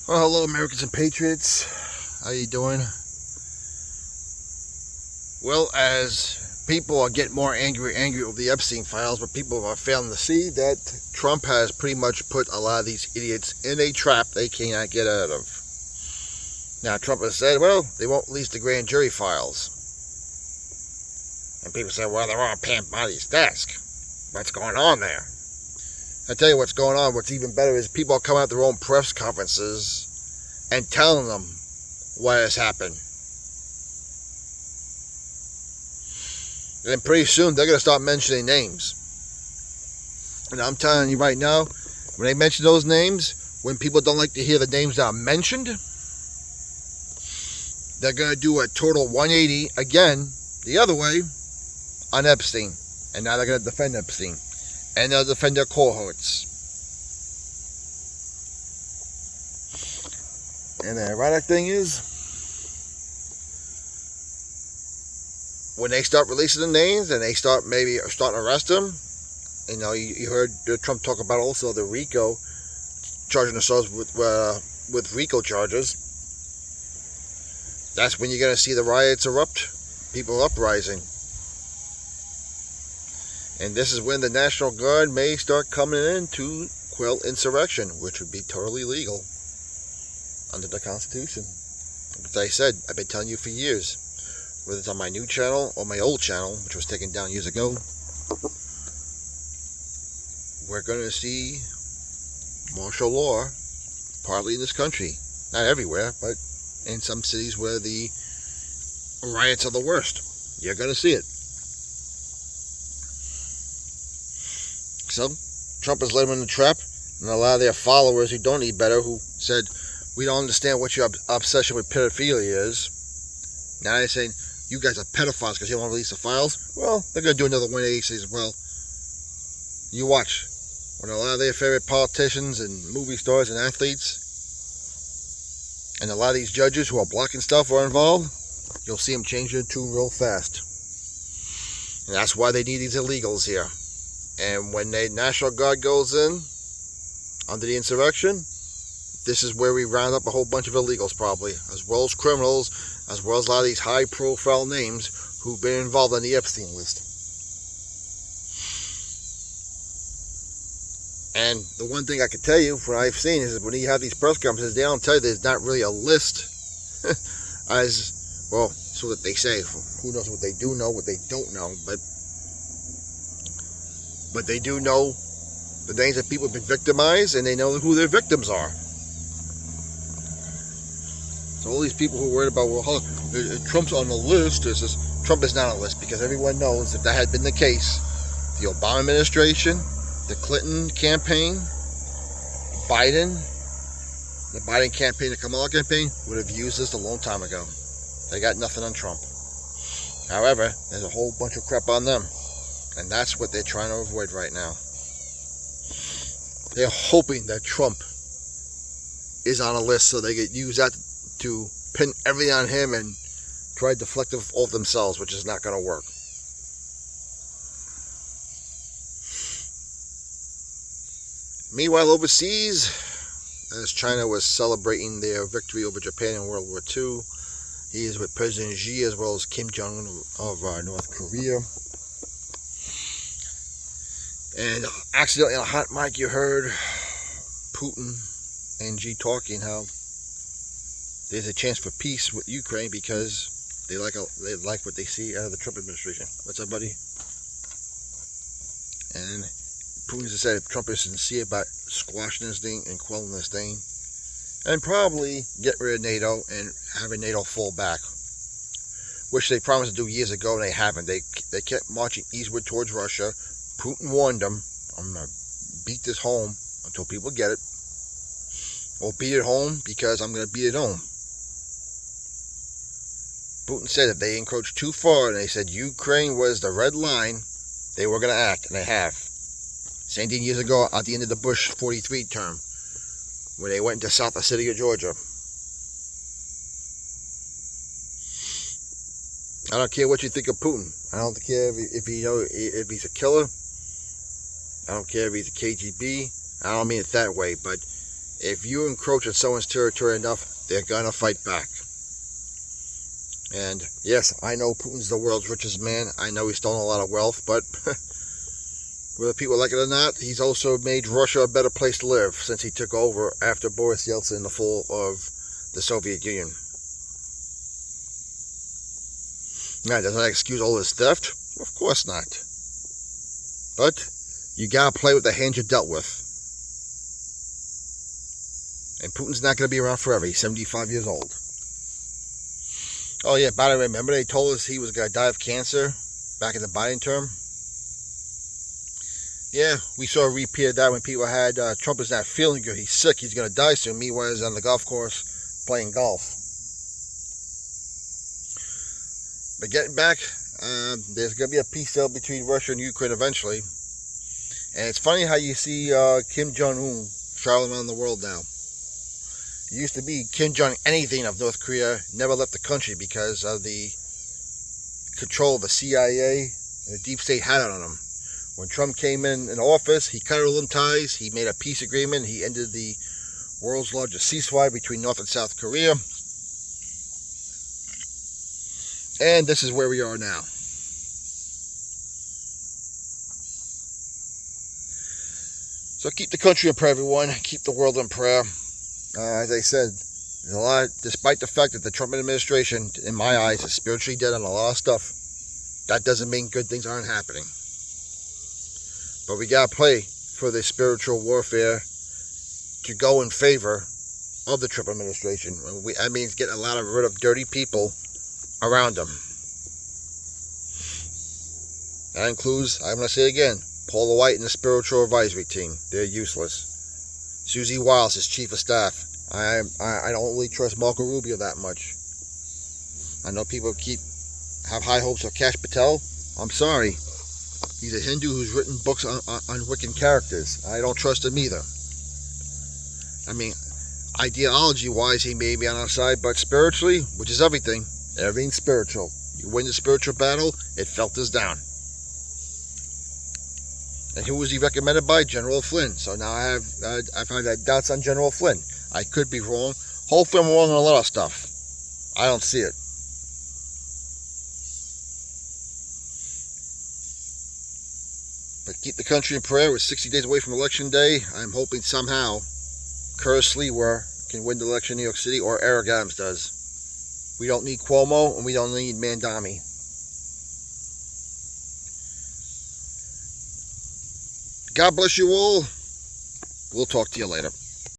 Well, hello, Americans and Patriots. How you doing? Well, as people are getting more angry over the Epstein files, but people are failing to see that Trump has pretty much put a lot of these idiots in a trap they cannot get out of. Now, Trump has said, well, they won't release the grand jury files. And people say, well, they're on Pam Body's desk. What's going on there? I tell you what's going on. What's even better is people are coming out their own press conferences and telling them what has happened. And then pretty soon they're going to start mentioning names. And I'm telling you right now, when they mention those names, when people don't like to hear the names that are mentioned, they're going to do a total 180 again, the other way, on Epstein. And now they're going to defend Epstein. And they'll defend their cohorts. And the ironic thing is, when they start releasing the names and they start starting to arrest them, you heard Trump talk about also the RICO, charging themselves with RICO charges. That's when you're going to see the riots erupt, people uprising. And this is when the National Guard may start coming in to quell insurrection, which would be totally legal under the Constitution. As I said, I've been telling you for years, whether it's on my new channel or my old channel, which was taken down years ago, we're going to see martial law partly in this country. Not everywhere, but in some cities where the riots are the worst. You're going to see it. So, Trump has led them in the trap, and a lot of their followers who don't need better, who said, we don't understand what your obsession with pedophilia is. Now they're saying, you guys are pedophiles because you don't want to release the files. Well, they're going to do another 180 says, well, you watch. When a lot of their favorite politicians and movie stars and athletes and a lot of these judges who are blocking stuff are involved, you'll see them change their tune real fast. And that's why they need these illegals here. And when the National Guard goes in under the insurrection, this is where we round up a whole bunch of illegals probably, as well as criminals, as well as a lot of these high-profile names who've been involved on the Epstein list. And the one thing I can tell you, from what I've seen, is when you have these press conferences, they don't tell you there's not really a list as, well, so that they say. Who knows what they do know, what they don't know, but they do know the names of people have been victimized, and they know who their victims are. So all these people who are worried about, well, Trump's on the list, Trump is not on the list, because everyone knows if that had been the case, the Obama administration, the Clinton campaign, the Biden campaign, the Kamala campaign, would have used this a long time ago. They got nothing on Trump. However, there's a whole bunch of crap on them. And that's what they're trying to avoid right now. They're hoping that Trump is on a list so they could use that to pin everything on him and try to deflect it off themselves, which is not going to work. Meanwhile, overseas, as China was celebrating their victory over Japan in World War II, he is with President Xi as well as Kim Jong-un of North Korea. And accidentally on a hot mic you heard Putin and Xi talking how there's a chance for peace with Ukraine because they like what they see out of the Trump administration. What's up, buddy? And Putin has said Trump is sincere about squashing this thing and quelling this thing, and probably get rid of NATO and having NATO fall back, which they promised to do years ago and they haven't. They kept marching eastward towards Russia. Putin warned them, I'm going to beat this home until people get it. Or beat it home because I'm going to beat it home. Putin said if they encroached too far and they said Ukraine was the red line, they were going to act, and they have. Same thing years ago at the end of the Bush 43 term, where they went into South Ossetia, Georgia. I don't care what you think of Putin. I don't care if he's a killer. I don't care if he's a KGB. I don't mean it that way, but if you encroach on someone's territory enough, they're going to fight back. And yes, I know Putin's the world's richest man. I know he's stolen a lot of wealth, but whether people like it or not, he's also made Russia a better place to live since he took over after Boris Yeltsin in the fall of the Soviet Union. Now, does that excuse all this theft? Of course not. But you gotta play with the hand you're dealt with. And Putin's not gonna be around forever. He's 75 years old. Oh yeah, by the way, remember they told us he was gonna die of cancer back in the Biden term? Yeah, we saw a repeat of that when people had Trump is not feeling good, he's sick, he's gonna die soon. Meanwhile, he's on the golf course playing golf. But getting back, there's gonna be a peace deal between Russia and Ukraine eventually. And it's funny how you see Kim Jong-un traveling around the world now. It used to be Kim Jong anything of North Korea never left the country because of the control the CIA and the deep state had on him. When Trump came in office, he cut all them ties. He made a peace agreement. He ended the world's largest ceasefire between North and South Korea. And this is where we are now. So keep the country in prayer, everyone. Keep the world in prayer. As I said, there's a lot, despite the fact that the Trump administration, in my eyes, is spiritually dead on a lot of stuff, that doesn't mean good things aren't happening. But we got to play for the spiritual warfare to go in favor of the Trump administration. That means getting rid of dirty people around them. That includes, I'm going to say it again, Paula White and the spiritual advisory team. They're useless. Susie Wiles is chief of staff. I don't really trust Marco Rubio that much. I know people have high hopes of Kash Patel. I'm sorry. He's a Hindu who's written books on Wiccan characters. I don't trust him either. I mean, ideology-wise, he may be on our side, but spiritually, which is everything's spiritual. You win the spiritual battle, it filters down. And who was he recommended by? General Flynn. So now I've had doubts on General Flynn. I could be wrong. Hopefully I'm wrong on a lot of stuff. I don't see it. But keep the country in prayer. We're 60 days away from Election Day. I'm hoping somehow Curtis Lewa can win the election in New York City, or Eric Adams does. We don't need Cuomo, and we don't need Mandami. God bless you all. We'll talk to you later.